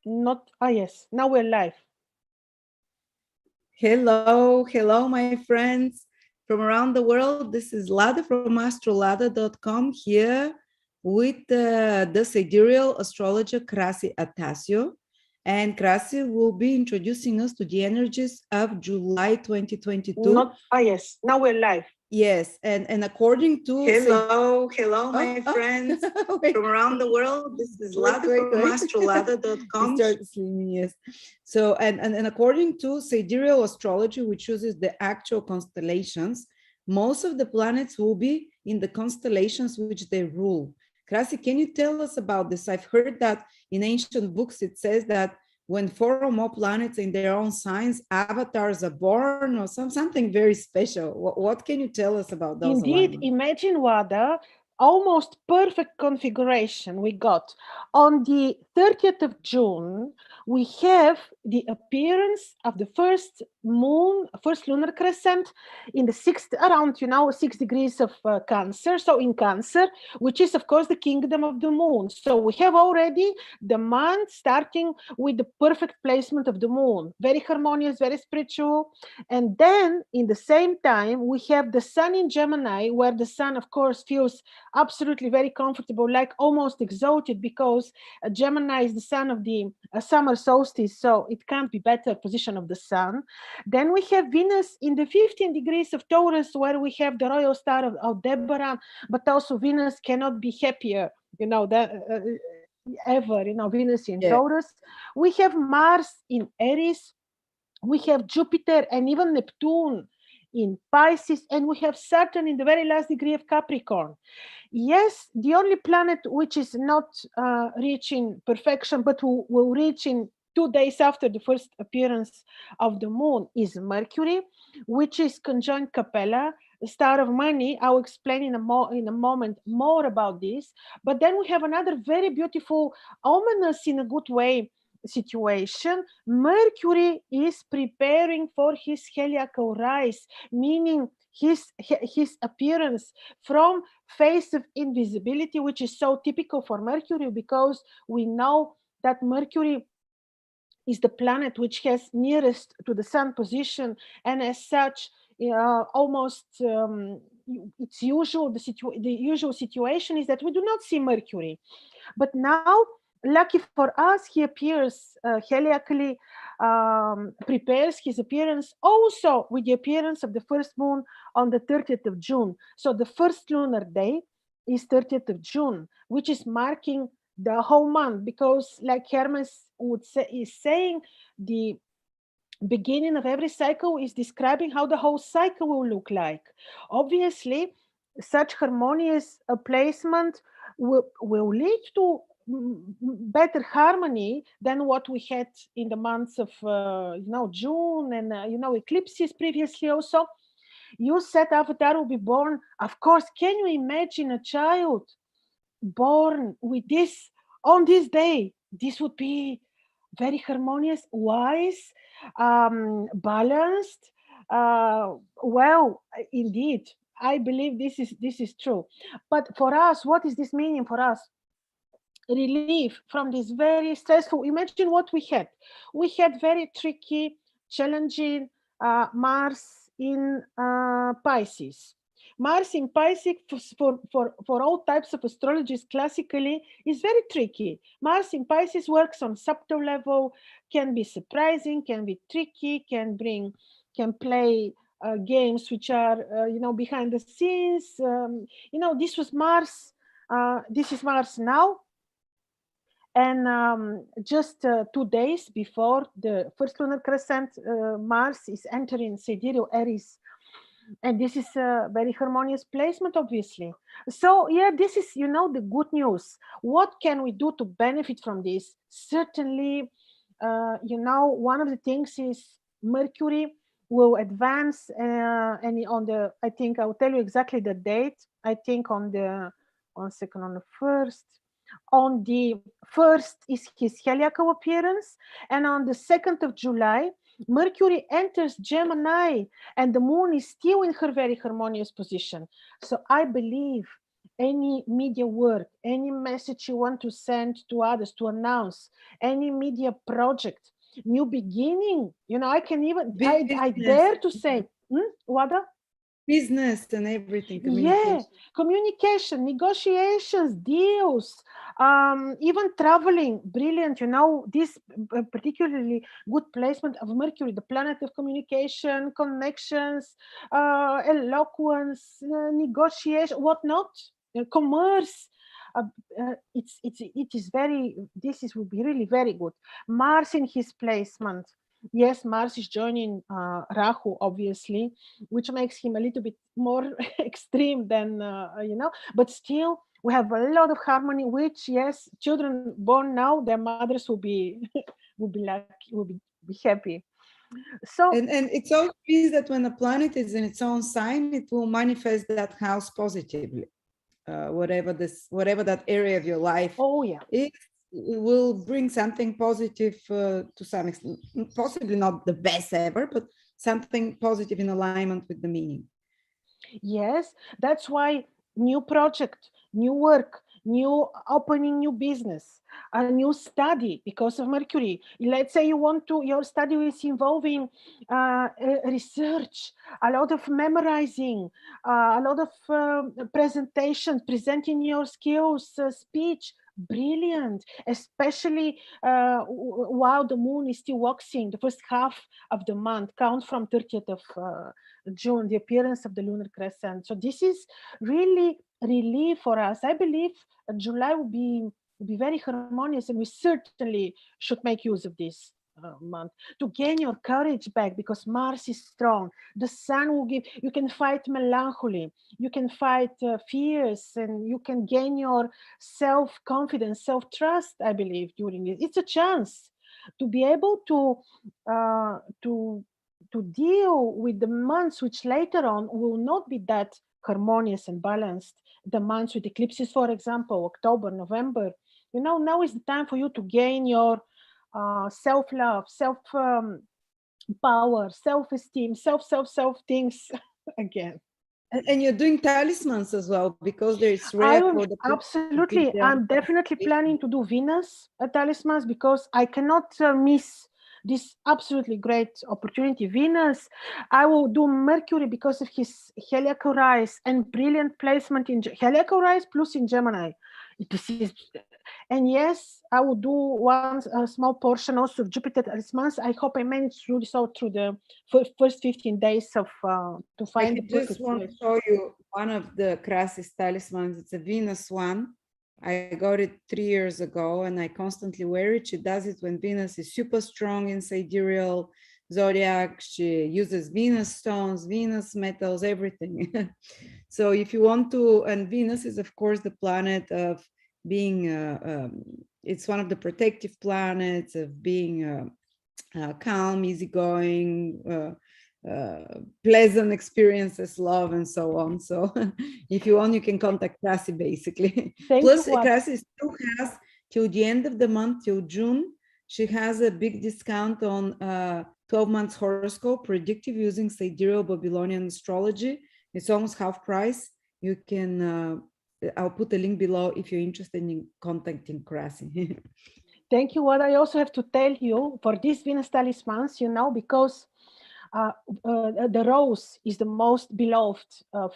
Not, yes, now we're live. Hello, hello, my friends from around the world. This is Lada from astrolada.com here with the Sidereal astrologer Krasi Attasio. And Krasi will be introducing us to the energies of July 2022. Not, yes, now we're live. Yes, and according to... Hello, my friends from around the world. This is Lada from astrolada.com. Yes. So, and according to Sidereal astrology, which uses the actual constellations, most of the planets will be in the constellations which they rule. Krasi, can you tell us about this? I've heard that in ancient books, it says that when 4 or more planets in their own signs, avatars are born, or something very special. What can you tell us about those? Indeed, imagine, Wada, almost perfect configuration we got. On the 30th of June, we have the appearance of the first moon, first lunar crescent in the around 6 degrees of Cancer. So in Cancer, which is of course the kingdom of the moon. So we have already the month starting with the perfect placement of the moon, very harmonious, very spiritual. And then in the same time, we have the sun in Gemini, where the sun, of course, feels absolutely very comfortable, like almost exalted, because Gemini is the sun of the summer solstice, so it can't be better position of the sun. Then we have Venus in the 15 degrees of Taurus, where we have the royal star of Aldebaran, but also Venus cannot be happier, that ever, Venus in Taurus. We have Mars in Aries. We have Jupiter and even Neptune in Pisces, and we have Saturn in the very last degree of Capricorn. Yes, the only planet which is not reaching perfection, but will reach in 2 days after the first appearance of the moon, is Mercury, which is conjunct Capella, the star of money. I'll explain in a moment more about this. But then we have another very beautiful, ominous in a good way, situation. Mercury is preparing for his heliacal rise, meaning his appearance from phase of invisibility, which is so typical for Mercury, because we know that Mercury is the planet which has nearest to the sun position, and as such almost it's usual, the usual situation is that we do not see Mercury. But now, lucky for us, he appears heliacally, prepares his appearance also with the appearance of the first moon on the 30th of June. So the first lunar day is 30th of June, which is marking the whole month, because like Hermes is saying, the beginning of every cycle is describing how the whole cycle will look like. Obviously, such harmonious placement will lead to better harmony than what we had in the months of June and eclipses previously. Also, you said avatar will be born. Of course, can you imagine a child born with this on this day? This would be very harmonious, wise, balanced. Well, indeed, I believe this is true. But for us, what is this meaning for us? Relief from this very stressful. Imagine what we had. We had very tricky, challenging Mars in Pisces. Mars in Pisces for all types of astrologies classically is very tricky. Mars in Pisces works on subtle level, can be surprising, can be tricky, can play games which are behind the scenes. This was Mars. This is Mars now. And just 2 days before the first lunar crescent, Mars is entering Sidereal Aries. And this is a very harmonious placement, obviously. So, yeah, this is, the good news. What can we do to benefit from this? Certainly, one of the things is Mercury will advance and I think I'll tell you exactly the date. I think on the 1st. On the 1st is his heliacal appearance, and on the 2nd of July, Mercury enters Gemini, and the moon is still in her very harmonious position. So I believe any media work, any message you want to send to others, to announce, any media project, new beginning. I can even, I Business, dare to say, Wada? business and everything, Yeah, communication. communication, negotiations, deals, even traveling. Brilliant. This particularly good placement of Mercury, the planet of communication, connections, eloquence, negotiation, whatnot, commerce. It is very. Will be really very good. Mars in his placement. Yes, Mars is joining Rahu, obviously, which makes him a little bit more extreme than but still we have a lot of harmony, which, yes, children born now, their mothers will be will be lucky, will be happy. So And it also means that when a planet is in its own sign, it will manifest that house positively. Whatever that area of your life oh yeah, is, it will bring something positive to some extent. Possibly not the best ever, but something positive in alignment with the meaning. yes, that's why new project, new work, new opening new business, a new study because of Mercury. Let's say you want to, your study is involving research, a lot of memorizing, a lot of presentation, presenting your skills, speech. Brilliant, especially while the moon is still waxing, the first half of the month, count from 30th of June, the appearance of the lunar crescent. So this is really relief for us. I believe July will be very harmonious, and we certainly should make use of this month to gain your courage back, because Mars is strong. The Sun will give. You can fight melancholy. You can fight fears, and you can gain your self-confidence, self-trust. I believe during this, it's a chance to be able to uh, to to deal with the months which later on will not be that harmonious and balanced. The months with eclipses, for example, October, November. Now is the time for you to gain your self-love, power, self-esteem, self things again. And you're doing talismans as well, because there is I rare am for the person to be absolutely. there on I'm definitely constellation. planning to do Venus talismans, because I cannot miss this absolutely great opportunity. Venus, I will do Mercury because of his heliacal rise and brilliant placement in heliacal rise plus in Gemini. This is, and yes, I will do one a small portion also of Jupiter talismans. I hope I manage to do this out through the first 15 days of to I find the just perfect want to place. show you one of the Krasi's talismans. It's a Venus one. I got it 3 years ago and I constantly wear it. She does it when Venus is super strong in sidereal zodiac. She uses Venus stones, Venus metals, everything. So if you want to, and Venus is of course the planet of being, it's one of the protective planets of being calm, easygoing, pleasant experiences, love, and so on. So if you want, you can contact Krasi basically. Thank you, Plus, Wada. Krasi still has till the end of the month, till June, she has a big discount on 12 months horoscope predictive using sidereal Babylonian astrology. It's almost half price. You can, I'll put a link below if you're interested in contacting Krasi. Thank you. What I also have to tell you for these Venus talismans, because the rose is the most beloved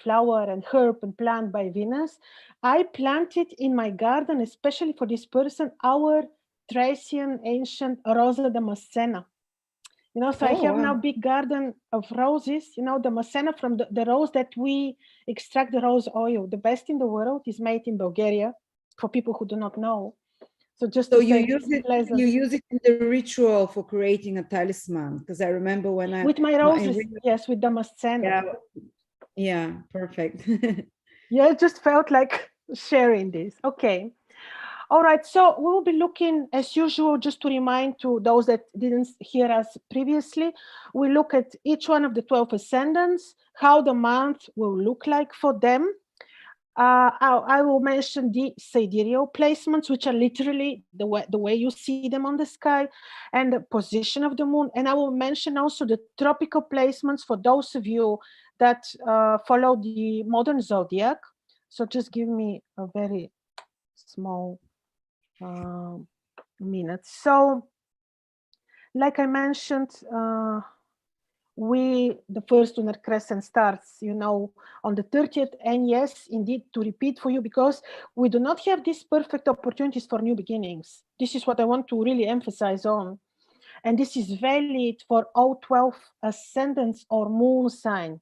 flower and herb and plant by Venus. I planted in my garden, especially for this person, our Thracian ancient Rosa damascena. So I Oh, have now wow. big garden of roses. The Damascena from the rose that we extract the rose oil. The best in the world is made in Bulgaria, for people who do not know. So just So to you say, use it's it, pleasant. you use it in the ritual for creating a talisman. Because I remember when With my roses, yes, with Damascena. yeah, yeah, perfect. Yeah, it just felt like sharing this. Okay. All right. So we will be looking, as usual, just to remind to those that didn't hear us previously, we look at each one of the 12 ascendants, how the month will look like for them. I will mention the sidereal placements, which are literally the way you see them on the sky, and the position of the moon. And I will mention also the tropical placements for those of you that follow the modern zodiac. So just give me a very small minute. So like I mentioned, the first lunar crescent starts, on the 30th. And yes, indeed, to repeat for you, because we do not have these perfect opportunities for new beginnings. This is what I want to really emphasize on. And this is valid for all 12 ascendants or moon signs.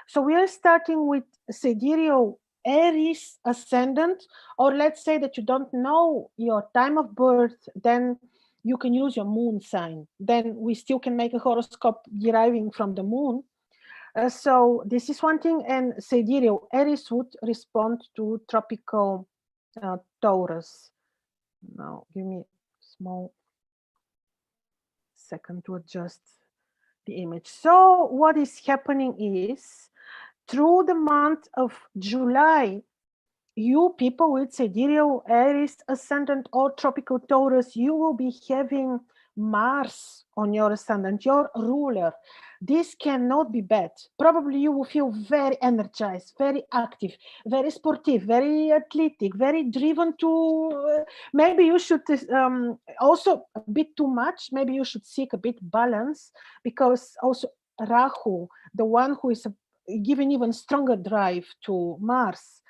So we are starting with Sidereal Aries ascendant, or let's say that you don't know your time of birth, then you can use your moon sign. Then we still can make a horoscope deriving from the moon. So this is one thing. And Sidereal Aries would respond to tropical Taurus. Now give me a small second to adjust the image. So what is happening is, through the month of July, you people with Sidereal Aries ascendant or tropical Taurus, you will be having Mars on your ascendant, your ruler. This cannot be bad. Probably you will feel very energized, very active, very sportive, very athletic, very driven to, maybe you should also a bit too much. Maybe you should seek a bit balance, because also Rahu, the one who is giving even stronger drive to Mars,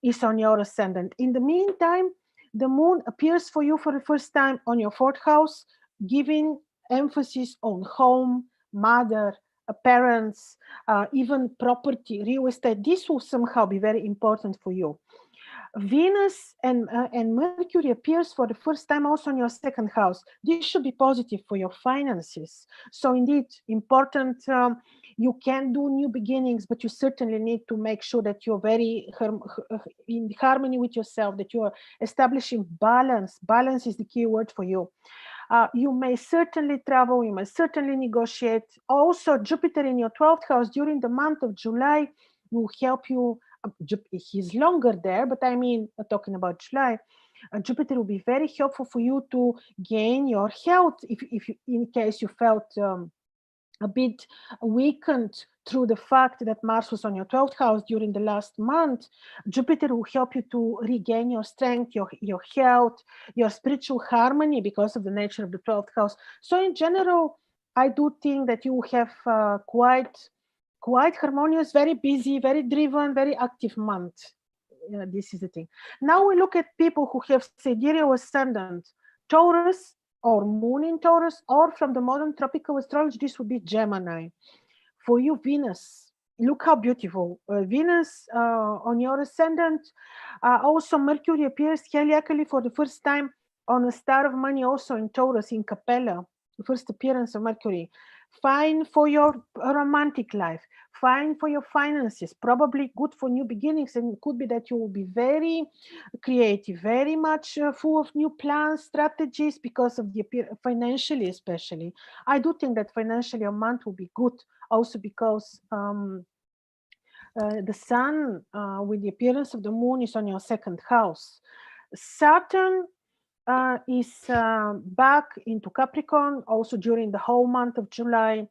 is on your ascendant. In the meantime, the moon appears for you for the first time on your 4th house, giving emphasis on home, mother, parents, even property, real estate. This will somehow be very important for you. Venus and Mercury appears for the first time also in your 2nd house. This should be positive for your finances. So indeed, important. You can do new beginnings, but you certainly need to make sure that you're very in harmony with yourself, that you are establishing balance. Balance is the key word for you. You may certainly travel, you may certainly negotiate. Also, Jupiter in your 12th house during the month of July will help you. He's longer there, but I mean, talking about July, Jupiter will be very helpful for you to gain your health if you, in case you felt a bit weakened through the fact that Mars was on your 12th house during the last month. Jupiter will help you to regain your strength, your health, your spiritual harmony, because of the nature of the 12th house. So in general, I do think that you have quite harmonious, very busy, very driven, very active month. This is the thing. Now we look at people who have sidereal ascendant, Taurus, or moon in Taurus, or from the modern tropical astrology, this would be Gemini. For you, Venus, look how beautiful. Venus on your ascendant. Also, Mercury appears heliacally for the first time on a star of money, also in Taurus, in Capella, the first appearance of Mercury. Fine for your romantic life, fine for your finances, probably good for new beginnings, and it could be that you will be very creative, very much full of new plans, strategies, because of the financially, especially. I do think that financially a month will be good, also because the sun, with the appearance of the moon, is on your 2nd house. Saturn is back into Capricorn also during the whole month of July.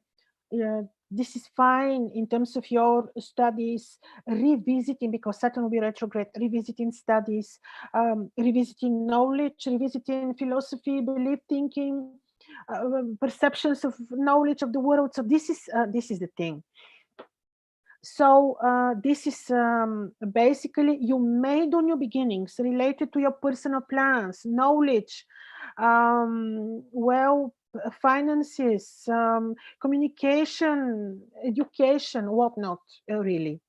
This is fine in terms of your studies, revisiting, because Saturn will be retrograde, revisiting studies, revisiting knowledge, revisiting philosophy, belief, thinking, perceptions of knowledge of the world. So this is the thing. So this is basically, you may do new beginnings related to your personal plans, knowledge, finances, communication, education, whatnot, really.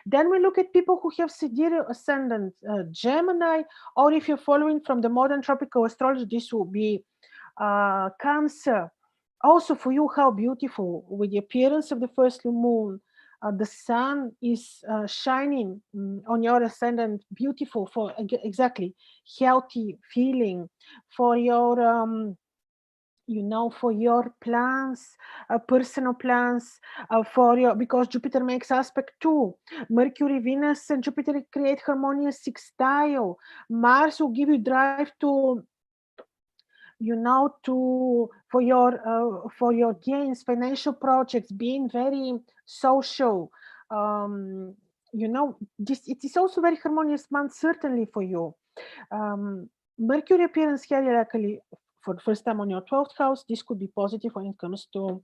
Then we look at people who have sidereal ascendant, Gemini, or if you're following from the modern tropical astrology, this will be Cancer. Also for you, how beautiful, with the appearance of the first moon, the sun is shining on your ascendant, beautiful for exactly healthy feeling, for your for your plans, personal plans, because Jupiter makes aspect too. Mercury, Venus, and Jupiter create harmonious sextile. Mars will give you drive to for your gains, financial projects, being very social, this, it is also very harmonious month, certainly for you. Mercury appearance hierarchically for the first time on your 12th house. This could be positive when it comes to,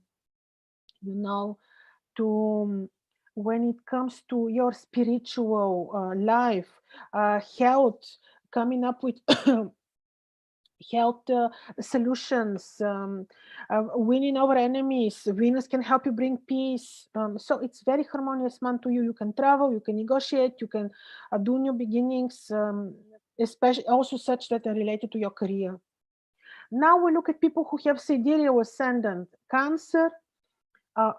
to when it comes to your spiritual life, health, coming up with health solutions, winning over enemies. Venus can help you bring peace. So it's very harmonious month to you. You can travel, you can negotiate, you can do new beginnings, especially also such that are related to your career. Now we look at people who have sidereal ascendant, Cancer,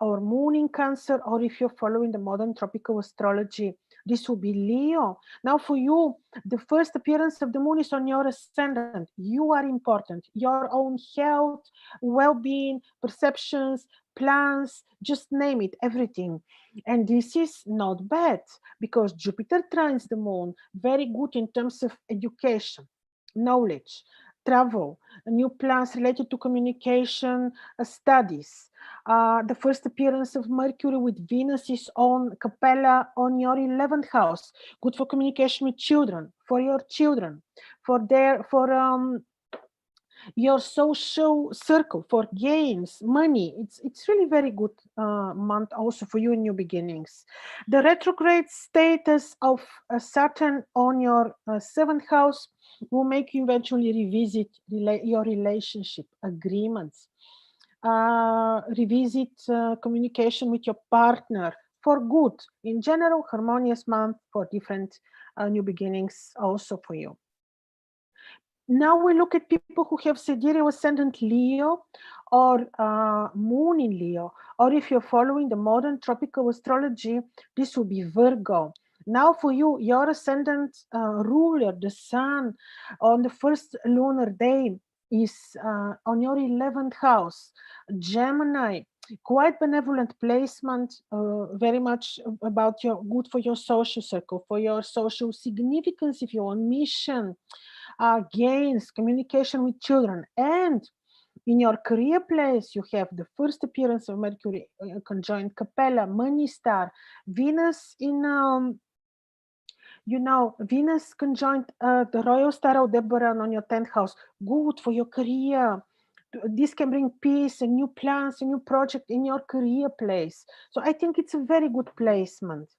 or moon in Cancer, or if you're following the modern tropical astrology, this will be Leo. Now for you, the first appearance of the moon is on your ascendant. You are important. Your own health, well-being, perceptions, plans, just name it, everything. And this is not bad because Jupiter trines the moon, very good in terms of education, knowledge, travel, new plans related to communication, studies. The first appearance of Mercury with Venus is on Capella on your 11th house. Good for communication with children, for your children, for your social circle, for gains, money. It's really very good month also for you in new beginnings. The retrograde status of Saturn on your 7th house will make you eventually revisit your relationship agreements, revisit communication with your partner for good. In general, harmonious month for different new beginnings also for you. Now we look at people who have sidereal ascendant Leo or moon in Leo, or if you're following the modern tropical astrology, this will be Virgo. Now for you, your ascendant ruler, the sun, on the first lunar day is on your 11th house. Gemini, quite benevolent placement, very much about your good for your social circle, for your social significance if you're on mission, gains, communication with children. And in your career place, you have the first appearance of Mercury conjoined Capella, money star, Venus in Venus conjoined the royal star Aldebaran on your 10th house. Good for your career. This can bring peace and new plans, a new project in your career place. So I think it's a very good placement.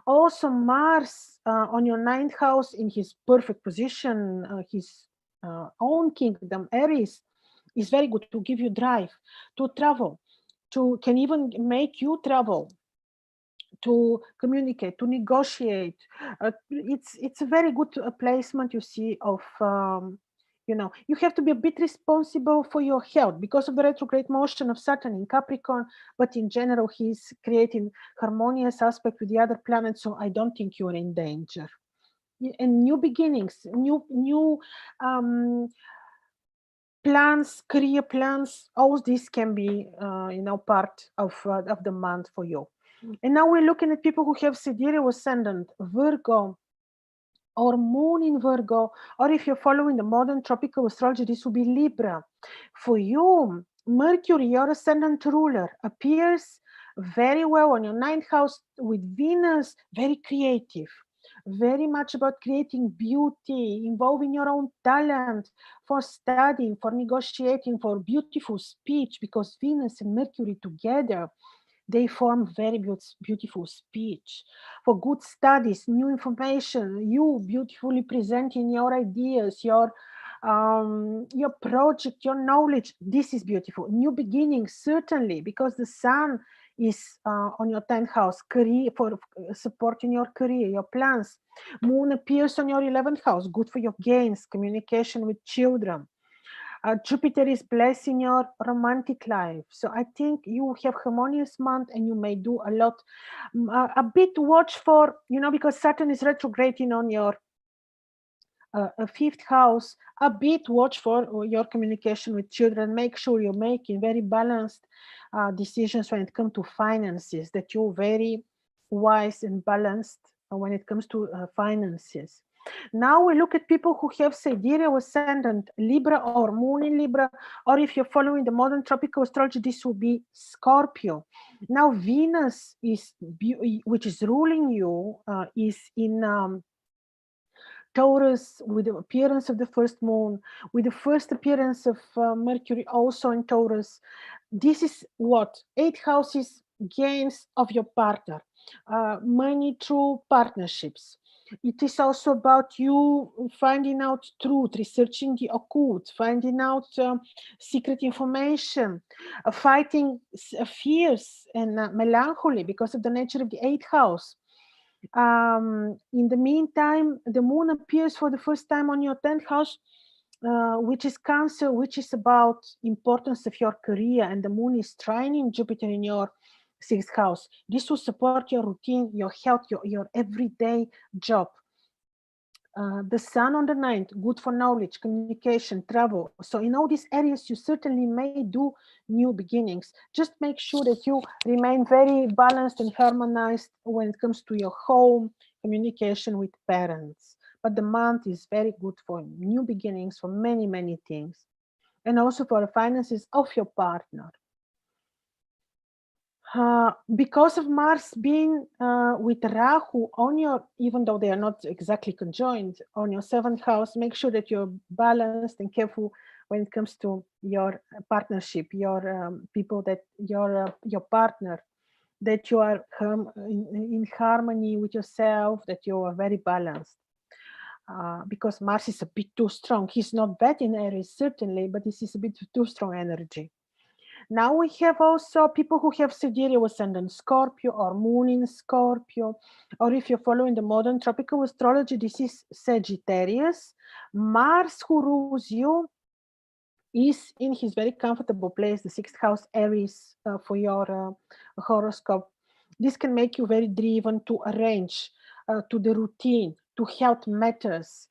Also, Mars on your 9th house in his perfect position, his own kingdom, Aries, is very good to give you drive, to travel, can even make you travel, to communicate, to negotiate. It's a very good placement, you see, of you have to be a bit responsible for your health because of the retrograde motion of Saturn in Capricorn, but in general, he's creating harmonious aspect with the other planets, so I don't think you're in danger. And new beginnings, new plans, career plans, all this can be, part of the month for you. And now we're looking at people who have sidereal ascendant, Virgo, or moon in Virgo, or if you're following the modern tropical astrology, this will be Libra. For you, Mercury, your ascendant ruler, appears very well on your 9th house with Venus, very creative, very much about creating beauty, involving your own talent, for studying, for negotiating, for beautiful speech, because Venus and Mercury together, they form very beautiful speech. For good studies, new information, you beautifully presenting your ideas, your project, your knowledge. This is beautiful. New beginnings, certainly, because the sun is on your 10th house, career, for supporting your career, your plans. Moon appears on your 11th house, good for your gains, communication with children. Jupiter is blessing your romantic life. So I think you have harmonious month and you may do a lot. A bit watch for, because Saturn is retrograding on your 5th house, a bit watch for your communication with children. Make sure you're making very balanced decisions when it comes to finances, that you're very wise and balanced when it comes to finances. Now we look at people who have sidereal ascendant, Libra or moon in Libra, or if you're following the modern tropical astrology, this will be Scorpio. Now Venus is, which is ruling you, is in Taurus, with the appearance of the first moon, with the first appearance of Mercury also in Taurus. This is what? 8 houses gains of your partner, money through partnerships. It is also about you finding out truth, researching the occult, finding out secret information, fighting fears and melancholy because of the nature of the 8th house. In the meantime, the moon appears for the first time on your 10th house, which is Cancer, which is about importance of your career, and the moon is trining Jupiter in your 6th house. This will support your routine, your health, your everyday job. The sun on the 9th, good for knowledge, communication, travel. So in all these areas, you certainly may do new beginnings. Just make sure that you remain very balanced and harmonized when it comes to your home, communication with parents. But the month is very good for new beginnings, for many, many things. And also for the finances of your partner. Because of Mars being with Rahu on your, even though they are not exactly conjoined, on your 7th house, make sure that you're balanced and careful when it comes to your partnership, your people that your partner, that you are in harmony with yourself, that you are very balanced. Because Mars is a bit too strong. He's not bad in Aries, certainly, but this is a bit too strong energy. Now we have also people who have sidereal ascendant Scorpio or moon in Scorpio, or if you're following the modern tropical astrology, this is Sagittarius. Mars, who rules you, is in his very comfortable place, the 6th house, Aries, for your horoscope. This can make you very driven to arrange, to the routine, to health matters.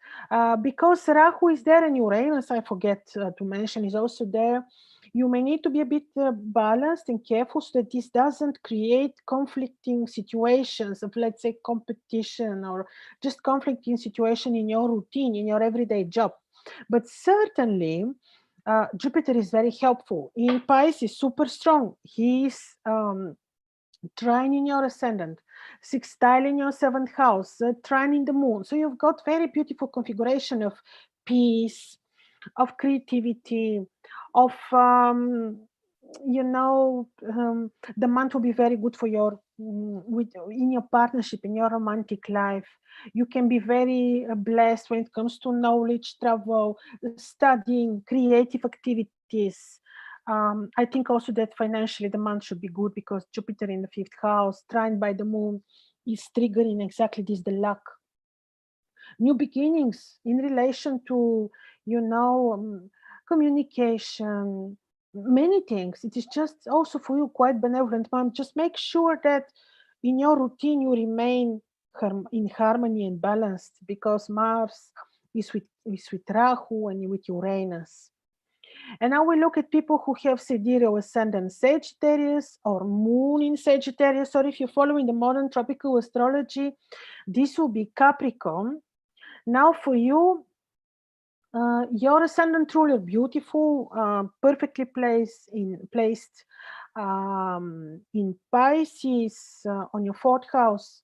Because Rahu is there and Uranus, I forget to mention, is also there. You may need to be a bit balanced and careful so that this doesn't create conflicting situations of, let's say, competition or just conflicting situation in your routine, in your everyday job. But certainly, Jupiter is very helpful. In Pisces, super strong. He's trine in your ascendant, sextile in your 7th house, trine in the moon. So you've got very beautiful configuration of peace, of creativity, of the month will be very good for your in your partnership, in your romantic life. You can be very blessed when it comes to knowledge, travel, studying, creative activities. I think also that financially the month should be good because Jupiter in the 5th house, trined by the moon, is triggering exactly this, the luck. New beginnings in relation to, communication, many things. It is just also for you quite benevolent month. Just make sure that in your routine you remain in harmony and balanced, because Mars is with Rahu and with Uranus. And now we look at people who have sidereal ascendant Sagittarius or moon in Sagittarius, or if you're following the modern tropical astrology, this will be Capricorn. Now for you, your ascendant ruler, beautiful, perfectly placed in Pisces on your 4th house.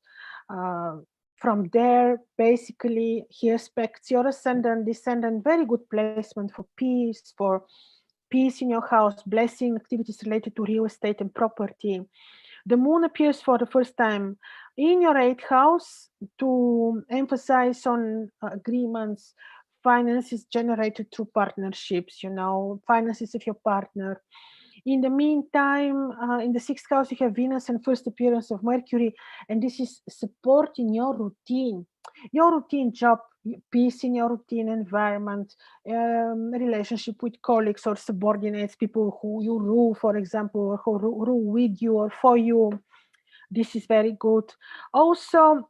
From there, basically, he aspects your ascendant, descendant, very good placement for peace in your house, blessing activities related to real estate and property. The moon appears for the first time in your 8th house to emphasize on agreements, finances generated through partnerships, finances of your partner. In the meantime, in the 6th house, you have Venus and first appearance of Mercury, and this is supporting your routine job, peace in your routine environment, relationship with colleagues or subordinates, people who you rule, for example, or who rule with you or for you. This is very good. Also,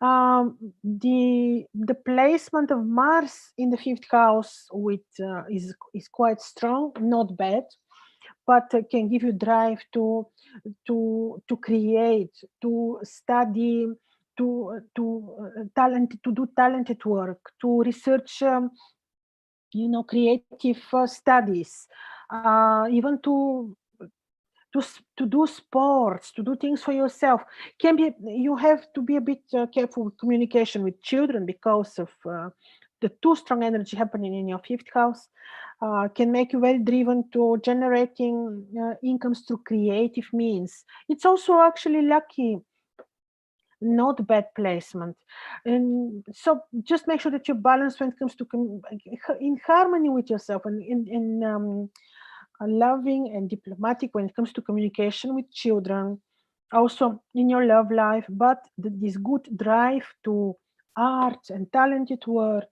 the placement of Mars in the 5th house with is quite strong, not bad, but can give you drive to create, to study, do talented work, to research, creative studies, even to do sports, to do things for yourself. You have to be a bit careful with communication with children because of the too strong energy happening in your fifth house. Can make you very driven to generating incomes through creative means. It's also actually lucky, not bad placement. And so just make sure that you're balanced when it comes to in harmony with yourself, and in loving and diplomatic when it comes to communication with children, also in your love life. But this good drive to art and talented work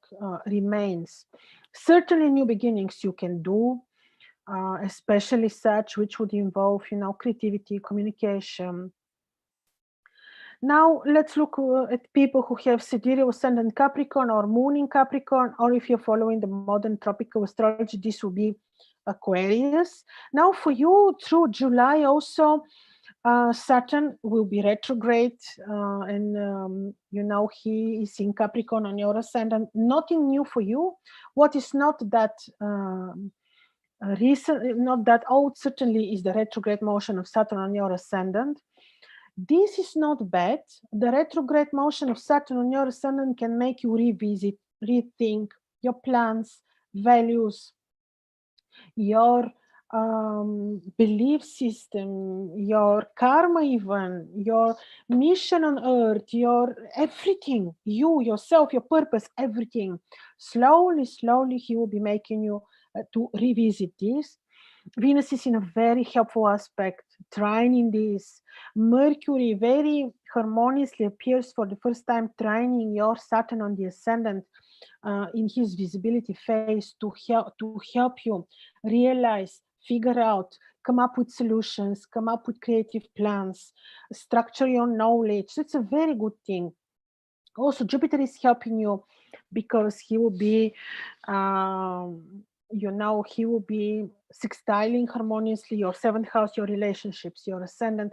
remains. Certainly new beginnings you can do, especially such which would involve, creativity, communication. Now let's look at people who have sidereal ascendant Capricorn or moon in Capricorn, or if you're following the modern tropical astrology, this will be Aquarius. Now for you, through July also, Saturn will be retrograde, and he is in Capricorn on your ascendant. Nothing new for you. What is not that recent, not that old, certainly is the retrograde motion of Saturn on your ascendant. This is not bad. The retrograde motion of Saturn on your ascendant can make you revisit, rethink your plans, values, your belief system, your karma, even your mission on earth, your everything, you, yourself, your purpose, everything. Slowly, he will be making you to revisit this. Venus is in a very helpful aspect, trining this. Mercury very harmoniously appears for the first time, trining your Saturn on the ascendant in his visibility phase to help you realize, figure out, come up with solutions, come up with creative plans, structure your knowledge. It's a very good thing. Also, Jupiter is helping you because he will be he will be sextiling harmoniously your seventh house, your relationships, your ascendant.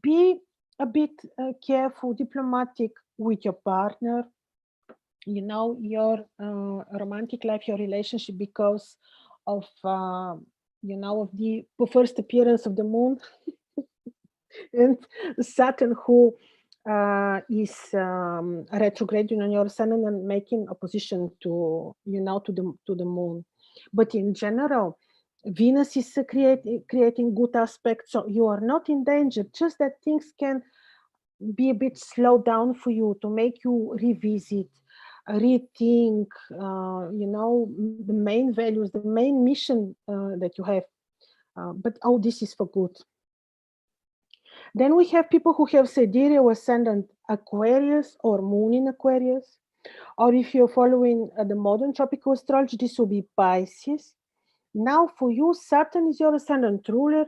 Be a bit careful, diplomatic with your partner, your romantic life, your relationship, because of of the first appearance of the moon and Saturn, who is retrograding on your ascendant and making opposition to the moon. But in general, Venus is creating good aspects, so you are not in danger. Just that things can be a bit slowed down for you, to make you revisit, rethink, the main values, the main mission that you have. But all this is for good. Then we have people who have sidereal ascendant Aquarius or moon in Aquarius. Or if you're following the modern tropical astrology, this will be Pisces. Now for you, Saturn is your ascendant ruler.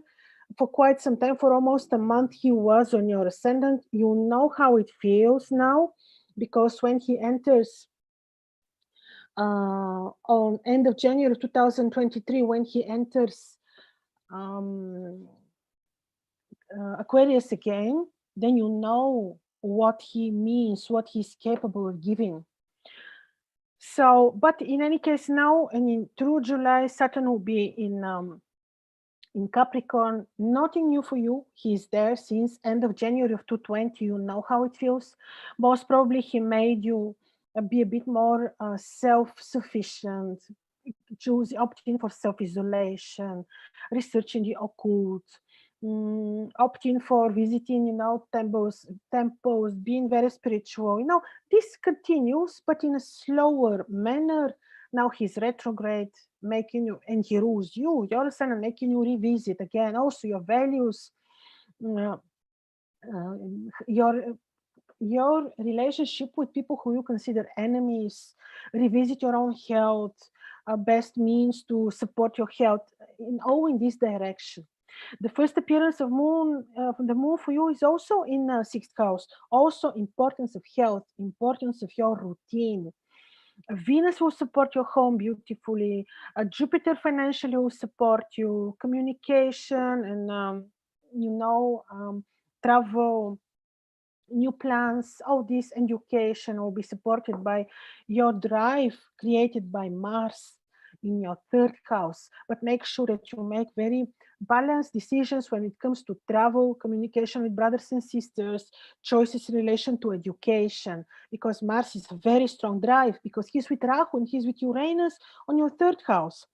For quite some time, for almost a month, he was on your ascendant. You know how it feels now, because when he enters on end of January 2023, when he enters Aquarius again, then you know what he means, what he's capable of giving. So, but in any case now, and through July, Saturn will be in Capricorn. Nothing new for you. He's there since end of January of 2020. You know how it feels. Most probably he made you be a bit more self-sufficient, opting for self-isolation, researching the occult, opting for visiting, temples, being very spiritual. This continues, but in a slower manner. Now he's retrograde, making you, and he rules you, your ascendant, making you revisit again also your values, your relationship with people who you consider enemies, revisit your own health, best means to support your health, in this direction. The first appearance of the moon for you is also in sixth house. Also importance of health, importance of your routine. Venus will support your home beautifully. Jupiter financially will support you. Communication and travel, new plans, all this education will be supported by your drive created by Mars in your third house. But make sure that you make very balanced decisions when it comes to travel, communication with brothers and sisters, choices in relation to education, because Mars is a very strong drive, because he's with Rahu and he's with Uranus on your third house.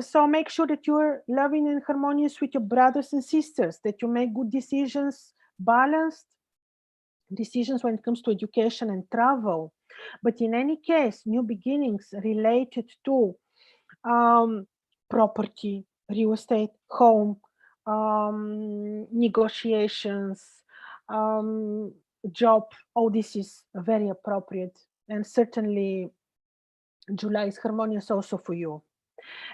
So make sure that you're loving and harmonious with your brothers and sisters, that you make good decisions, balanced decisions when it comes to education and travel. But in any case, new beginnings related to property, real estate, home, negotiations, job, all this is very appropriate. And certainly July is harmonious also for you.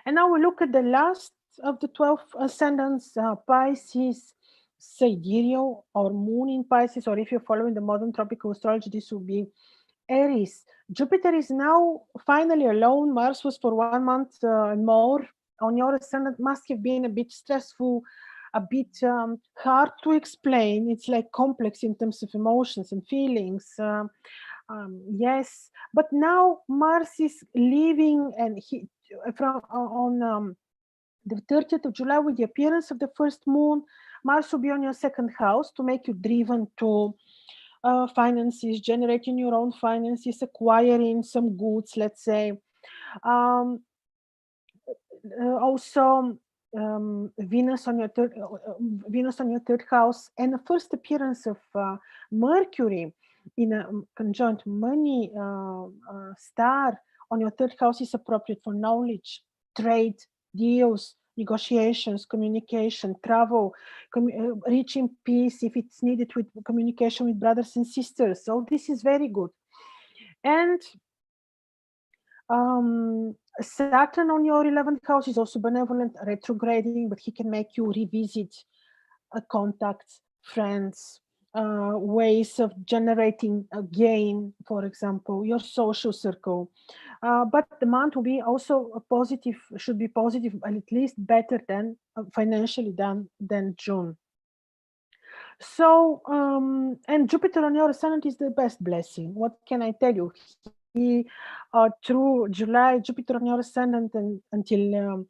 And now we look at the last of the 12 ascendants, Pisces, Sidereal, or Moon in Pisces, or if you're following the modern tropical astrology, this will be Aries. Jupiter is now finally alone. Mars was for 1 month and more on your ascendant. Must have been a bit stressful, a bit hard to explain. It's like complex in terms of emotions and feelings. Yes, but now Mars is leaving, and he from on the 30th of July, with the appearance of the first moon, Mars will be on your second house to make you driven to finances, generating your own finances, acquiring some goods, let's say. Also, Venus on your third house, and the first appearance of Mercury in a conjunct money star on your third house is appropriate for knowledge, trade, deals, negotiations, communication, travel, reaching peace if it's needed with communication with brothers and sisters. So this is very good. And Saturn on your 11th house is also benevolent, retrograding, but he can make you revisit contacts, friends, ways of generating a gain, for example, your social circle. But the month will be also a positive, should be positive, at least better than financially than June. So, and Jupiter on your ascendant is the best blessing. What can I tell you? He, through July, Jupiter on your ascendant and until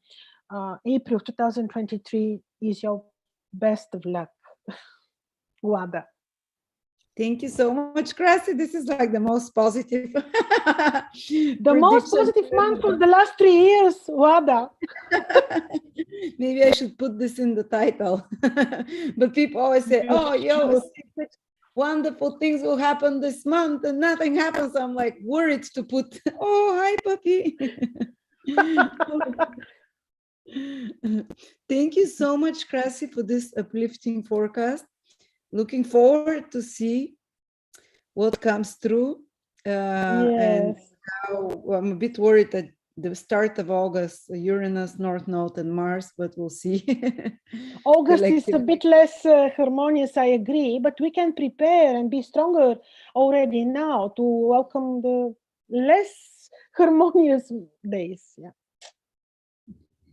April of 2023 is your best of luck. Wada. Thank you so much, Krasi. This is like the most positive. The most positive month for the last 3 years, Wada. Maybe I should put this in the title. But people always say, oh, yo, wonderful things will happen this month and nothing happens. I'm like worried to put, oh, hi, puppy. Thank you so much, Krasi, for this uplifting forecast. Looking forward to see what comes through. Yes. And now I'm a bit worried at the start of August, Uranus, North Node, and Mars, but we'll see. August is a bit less harmonious, I agree, but we can prepare and be stronger already now to welcome the less harmonious days. Yeah.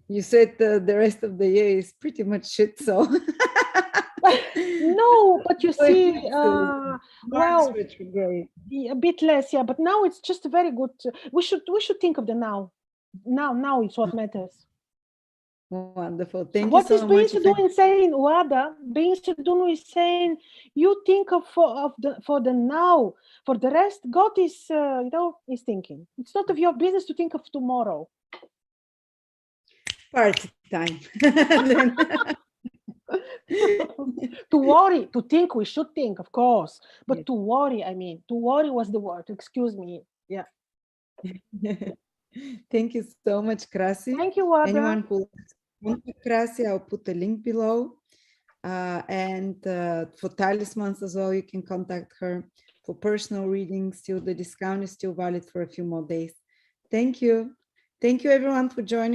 You said the rest of the year is pretty much shit, so. No, but you see, well, retrograde. a bit less, yeah. But now it's just very good. We should think of the now. Now is what matters. Wonderful. Thank what you so much. What is Being Sidunu is saying, Wada? Being Sidunu is saying, you think for the now. For the rest, God is is thinking. It's not of your business to think of tomorrow. Party time. To worry, to think, we should think, of course. But to worry, I mean, to worry was the word. Excuse me. Yeah. Thank you so much, Krasi. Thank you, Wada. Anyone who contact Krasi, I'll put the link below. And for talismans as well, you can contact her. For personal readings, still the discount is still valid for a few more days. Thank you. Thank you, everyone, for joining.